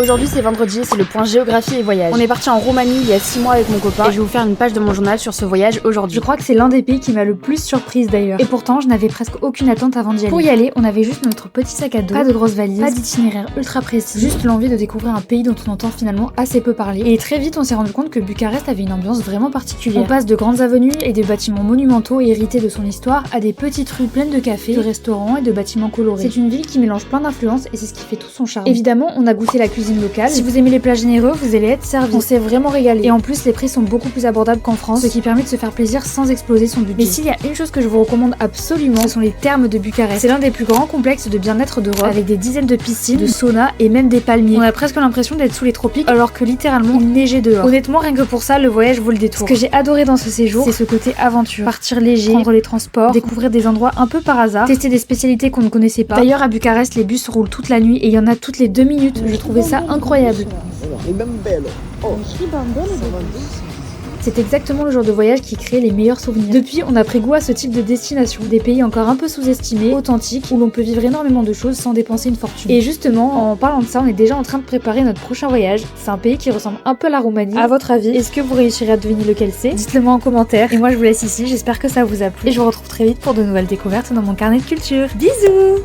Aujourd'hui c'est vendredi, c'est le point géographie et voyage. On est parti en Roumanie il y a 6 mois avec mon copain et je vais vous faire une page de mon journal sur ce voyage aujourd'hui. Je crois que c'est l'un des pays qui m'a le plus surprise d'ailleurs. Et pourtant je n'avais presque aucune attente avant d'y aller. Pour y aller, on avait juste notre petit sac à dos, pas de grosses valises, pas d'itinéraire ultra précis, juste l'envie de découvrir un pays dont on entend finalement assez peu parler. Et très vite on s'est rendu compte que Bucarest avait une ambiance vraiment particulière. On passe de grandes avenues et des bâtiments monumentaux hérités de son histoire à des petites rues pleines de cafés, de restaurants et de bâtiments colorés. C'est une ville qui mélange plein d'influences et c'est ce qui fait tout son charme. Évidemment, on a goûté la cuisine locale. Si vous aimez les plats généreux, vous allez être servi. On s'est vraiment régalé. Et en plus, les prix sont beaucoup plus abordables qu'en France, ce qui permet de se faire plaisir sans exploser son budget. Mais s'il y a une chose que je vous recommande absolument, ce sont les thermes de Bucarest. C'est l'un des plus grands complexes de bien-être d'Europe, avec des dizaines de piscines, de saunas et même des palmiers. On a presque l'impression d'être sous les tropiques, alors que littéralement il neigeait dehors. Honnêtement, rien que pour ça, le voyage vaut le détour. Ce que j'ai adoré dans ce séjour, c'est ce côté aventure. Partir léger, prendre les transports, découvrir des endroits un peu par hasard, tester des spécialités qu'on ne connaissait pas. D'ailleurs, à Bucarest, les bus roulent toute la nuit et il y en a toutes les 2 minutes. Je trouvais ça incroyable. C'est exactement le genre de voyage qui crée les meilleurs souvenirs. Depuis, on a pris goût à ce type de destination, des pays encore un peu sous-estimés, authentiques, où l'on peut vivre énormément de choses sans dépenser une fortune. Et justement, en parlant de ça, on est déjà en train de préparer notre prochain voyage. C'est un pays qui ressemble un peu à la Roumanie. À votre avis, est-ce que vous réussirez à deviner lequel c'est? Dites-le moi en commentaire. Et moi, je vous laisse ici. J'espère que ça vous a plu. Et je vous retrouve très vite pour de nouvelles découvertes dans mon carnet de culture. Bisous!